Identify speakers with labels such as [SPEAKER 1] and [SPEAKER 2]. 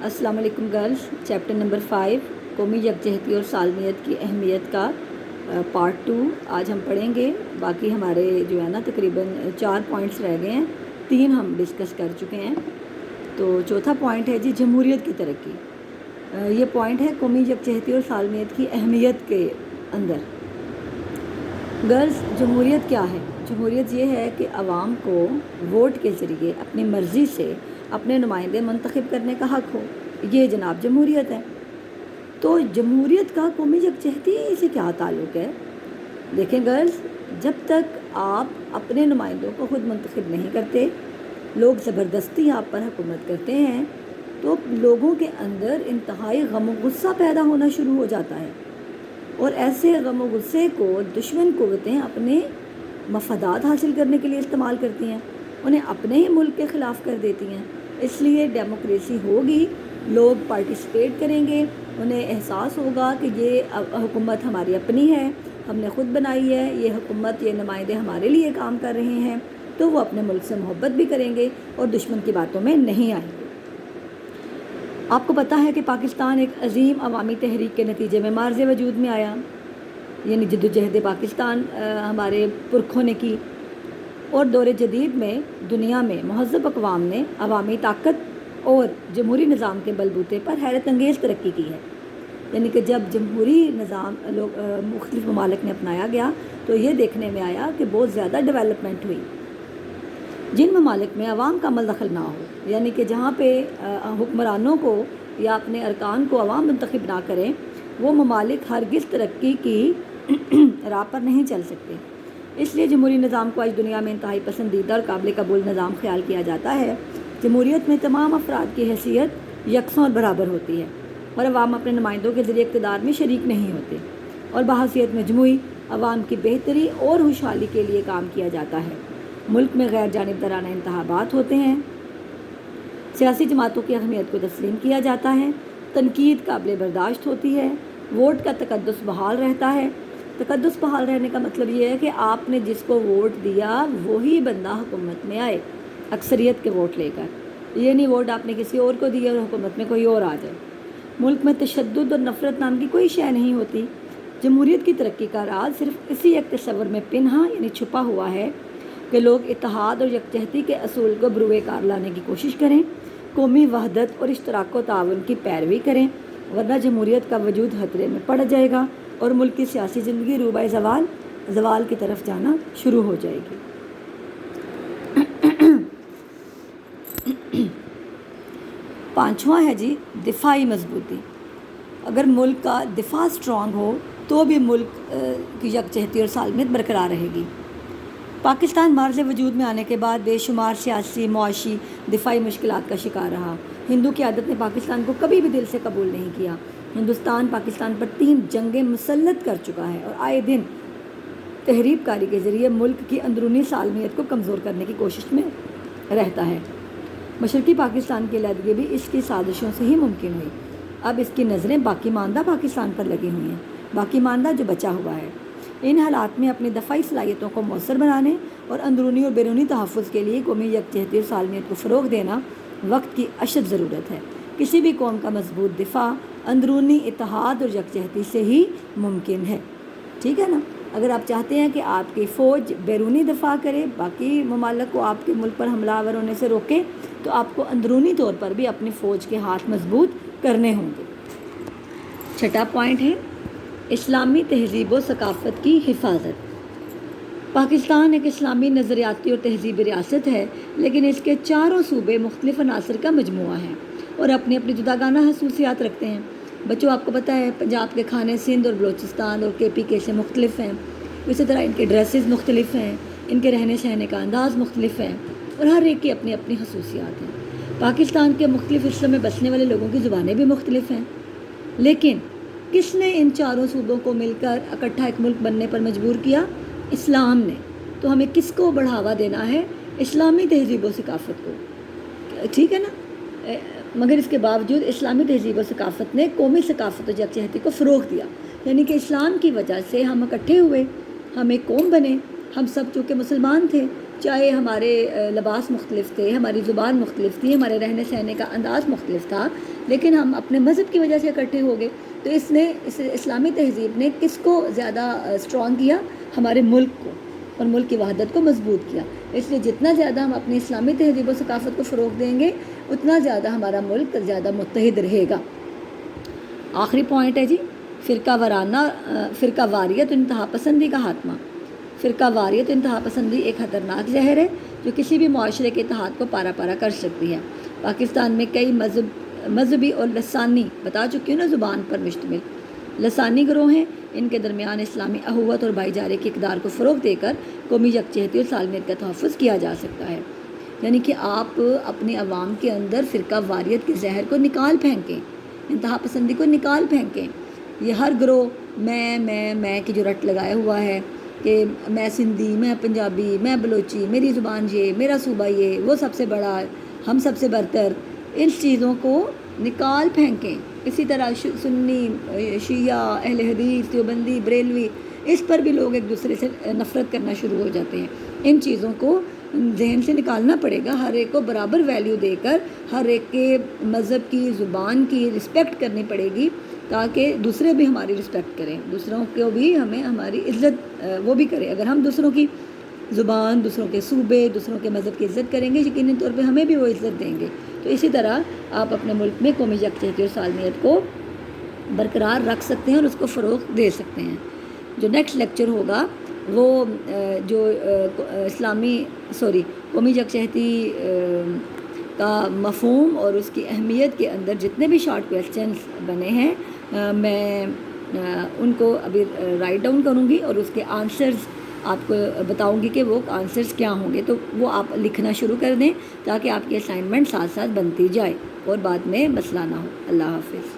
[SPEAKER 1] السلام علیکم girls, chapter number 5 قومی یکجہتی اور سالمیت کی اہمیت کا پارٹ 2 آج ہم پڑھیں گے۔ باقی ہمارے جو ہے نا تقریباً 4 پوائنٹس رہ گئے ہیں، 3 ہم ڈسکس کر چکے ہیں۔ تو چوتھا پوائنٹ ہے جی جمہوریت کی ترقی۔ یہ پوائنٹ ہے قومی یکجہتی اور سالمیت کی اہمیت کے اندر۔ گرلز، جمہوریت کیا ہے؟ جمہوریت یہ ہے کہ عوام کو ووٹ کے ذریعے اپنی مرضی سے اپنے نمائندے منتخب کرنے کا حق ہو، یہ جناب جمہوریت ہے۔ تو جمہوریت کا قومی یکجہتی سے کیا تعلق ہے؟ دیکھیں گرلز، جب تک آپ اپنے نمائندوں کو خود منتخب نہیں کرتے، لوگ زبردستی آپ پر حکومت کرتے ہیں، تو لوگوں کے اندر انتہائی غم و غصہ پیدا ہونا شروع ہو جاتا ہے، اور ایسے غم و غصے کو دشمن قوتیں اپنے مفادات حاصل کرنے کے لیے استعمال کرتی ہیں، انہیں اپنے ہی ملک کے خلاف کر دیتی ہیں۔ اس لیے ڈیموکریسی ہوگی، لوگ پارٹیسپیٹ کریں گے، انہیں احساس ہوگا کہ یہ حکومت ہماری اپنی ہے، ہم نے خود بنائی ہے، یہ حکومت، یہ نمائندے ہمارے لیے کام کر رہے ہیں، تو وہ اپنے ملک سے محبت بھی کریں گے اور دشمن کی باتوں میں نہیں آئیں گے۔ آپ کو پتہ ہے کہ پاکستان ایک عظیم عوامی تحریک کے نتیجے میں معرض وجود میں آیا، یعنی جدوجہد پاکستان ہمارے پرکھوں نے کی، اور دور جدید میں دنیا میں مہذب اقوام نے عوامی طاقت اور جمہوری نظام کے بلبوتے پر حیرت انگیز ترقی کی ہے۔ یعنی کہ جب جمہوری نظام مختلف ممالک نے اپنایا گیا تو یہ دیکھنے میں آیا کہ بہت زیادہ ڈیولپمنٹ ہوئی۔ جن ممالک میں عوام کا عمل دخل نہ ہو، یعنی کہ جہاں پہ حکمرانوں کو یا اپنے ارکان کو عوام منتخب نہ کریں، وہ ممالک ہرگز ترقی کی راہ پر نہیں چل سکتے۔ اس لیے جمہوری نظام کو آج دنیا میں انتہائی پسندیدہ اور قابل قبول نظام خیال کیا جاتا ہے۔ جمہوریت میں تمام افراد کی حیثیت یکساں اور برابر ہوتی ہے، اور عوام اپنے نمائندوں کے ذریعے اقتدار میں شریک نہیں ہوتے، اور بحیثیت مجموعی عوام کی بہتری اور خوشحالی کے لیے کام کیا جاتا ہے۔ ملک میں غیر جانبدارانہ انتخابات ہوتے ہیں، سیاسی جماعتوں کی اہمیت کو تسلیم کیا جاتا ہے، تنقید قابل برداشت ہوتی ہے، ووٹ کا تقدس بحال رہتا ہے۔ تقدس بحال رہنے کا مطلب یہ ہے کہ آپ نے جس کو ووٹ دیا وہی بندہ حکومت میں آئے اکثریت کے ووٹ لے کر، یہ نہیں ووٹ آپ نے کسی اور کو دیا اور حکومت میں کوئی اور آ جائے۔ ملک میں تشدد اور نفرت نام کی کوئی شے نہیں ہوتی۔ جمہوریت کی ترقی کا راز صرف اسی ایک تصور میں پنہاں یعنی چھپا ہوا ہے کہ لوگ اتحاد اور یکجہتی کے اصول کو بروئے کار لانے کی کوشش کریں، قومی وحدت اور اشتراک و تعاون کی پیروی کریں، ورنہ جمہوریت کا وجود خطرے میں پڑ جائے گا اور ملک کی سیاسی زندگی روبہ زوال کی طرف جانا شروع ہو جائے گی۔ پانچواں ہے جی دفاعی مضبوطی۔ اگر ملک کا دفاع سٹرانگ ہو تو بھی ملک کی یکجہتی اور سالمیت برقرار رہے گی۔ پاکستان معرض وجود میں آنے کے بعد بے شمار سیاسی، معاشی، دفاعی مشکلات کا شکار رہا۔ ہندو قیادت نے پاکستان کو کبھی بھی دل سے قبول نہیں کیا۔ ہندوستان پاکستان پر 3 جنگیں مسلط کر چکا ہے اور آئے دن تحریب کاری کے ذریعے ملک کی اندرونی سالمیت کو کمزور کرنے کی کوشش میں رہتا ہے۔ مشرقی پاکستان کی علیحدگی بھی اس کی سازشوں سے ہی ممکن ہوئی۔ اب اس کی نظریں باقی ماندہ پاکستان پر لگی ہوئی ہیں، باقی ماندہ جو بچا ہوا ہے۔ ان حالات میں اپنی دفاعی صلاحیتوں کو مؤثر بنانے اور اندرونی اور بیرونی تحفظ کے لیے قومی یکجہتی اور سالمیت کو فروغ دینا وقت کی اشد ضرورت ہے۔ کسی بھی قوم کا مضبوط دفاع اندرونی اتحاد اور یکجہتی سے ہی ممکن ہے، ٹھیک ہے نا؟ اگر آپ چاہتے ہیں کہ آپ کی فوج بیرونی دفاع کرے، باقی ممالک کو آپ کے ملک پر حملہ آور ہونے سے روکے، تو آپ کو اندرونی طور پر بھی اپنی فوج کے ہاتھ مضبوط کرنے ہوں گے۔ چھٹا پوائنٹ ہے اسلامی تہذیب و ثقافت کی حفاظت۔ پاکستان ایک اسلامی نظریاتی اور تہذیبی ریاست ہے، لیکن اس کے چاروں صوبے مختلف عناصر کا مجموعہ ہیں اور اپنی اپنی جداگانہ خصوصیات رکھتے ہیں۔ بچوں، آپ کو پتہ ہے پنجاب کے کھانے سندھ اور بلوچستان اور KPK سے مختلف ہیں، اسی طرح ان کے ڈریسز مختلف ہیں، ان کے رہنے سہنے کا انداز مختلف ہے، اور ہر ایک کی اپنی اپنی خصوصیات ہیں۔ پاکستان کے مختلف حصوں میں بسنے والے لوگوں کی زبانیں بھی مختلف ہیں، لیکن کس نے ان چاروں صوبوں کو مل کر اکٹھا ایک ملک بننے پر مجبور کیا؟ اسلام نے۔ تو ہمیں کس کو بڑھاوا دینا ہے؟ اسلامی تہذیب و ثقافت کو، ٹھیک ہے نا؟ مگر اس کے باوجود اسلامی تہذیب و ثقافت نے قومی ثقافت و یکجہتی کو فروغ دیا، یعنی کہ اسلام کی وجہ سے ہم اکٹھے ہوئے، ہم ایک قوم بنے، ہم سب چونکہ مسلمان تھے چاہے ہمارے لباس مختلف تھے، ہماری زبان مختلف تھی، ہمارے رہنے سہنے کا انداز مختلف تھا، لیکن ہم اپنے مذہب کی وجہ سے اکٹھے ہو گئے۔ تو اس اسلامی تہذیب نے کس کو زیادہ اسٹرانگ کیا؟ ہمارے ملک کو، اور ملک کی وحدت کو مضبوط کیا۔ اس لیے جتنا زیادہ ہم اپنی اسلامی تہذیب و ثقافت کو فروغ دیں گے، اتنا زیادہ ہمارا ملک زیادہ متحد رہے گا۔ آخری پوائنٹ ہے جی، فرقہ واریت انتہا پسندی کا خاتمہ۔ فرقہ واریت انتہا پسندی ایک خطرناک زہر ہے جو کسی بھی معاشرے کے اتحاد کو پارا پارا کر سکتی ہے۔ پاکستان میں کئی مذہبی اور لسانی، بتا چکی ہوں نا، زبان پر مشتمل لسانی گروہ ہیں۔ ان کے درمیان اسلامی اخوت اور بھائی چارے کی اقدار کو فروغ دے کر قومی یکجہتی اور سالمیت کا تحفظ کیا جا سکتا ہے۔ یعنی کہ آپ اپنے عوام کے اندر فرقہ واریت کے زہر کو نکال پھینکیں، انتہا پسندی کو نکال پھینکیں۔ یہ ہر گروہ میں کی جو رٹ لگایا ہوا ہے کہ میں سندھی، میں پنجابی، میں بلوچی، میری زبان یہ، میرا صوبہ یہ، وہ سب سے بڑا، ہم سب سے برتر، ان چیزوں کو نکال پھینکیں۔ اسی طرح سنی، شیعہ، اہل حدیث، دیوبندی، بریلوی، اس پر بھی لوگ ایک دوسرے سے نفرت کرنا شروع ہو جاتے ہیں۔ ان چیزوں کو ذہن سے نکالنا پڑے گا، ہر ایک کو برابر ویلیو دے کر ہر ایک کے مذہب کی، زبان کی رسپیکٹ کرنی پڑے گی، تاکہ دوسرے بھی ہماری رسپیکٹ کریں، دوسروں کو بھی ہمیں ہماری عزت وہ بھی کریں۔ اگر ہم دوسروں کی زبان، دوسروں کے صوبے، دوسروں کے مذہب کی عزت کریں گے، یقینی طور پہ ہمیں بھی وہ عزت دیں گے۔ تو اسی طرح آپ اپنے ملک میں قومی یکجہتی اور سالمیت کو برقرار رکھ سکتے ہیں اور اس کو فروغ دے سکتے ہیں۔ جو نیکسٹ لیکچر ہوگا وہ جو قومی یکجہتی کا مفہوم اور اس کی اہمیت کے اندر جتنے بھی شارٹ کویسچنز بنے ہیں، میں ان کو ابھی رائٹ ڈاؤن کروں گی اور اس کے آنسرز آپ کو بتاؤں گی کہ وہ آنسرز کیا ہوں گے۔ تو وہ آپ لکھنا شروع کر دیں تاکہ آپ کی اسائنمنٹ ساتھ ساتھ بنتی جائے اور بعد میں مسئلہ نہ ہو۔ اللہ حافظ۔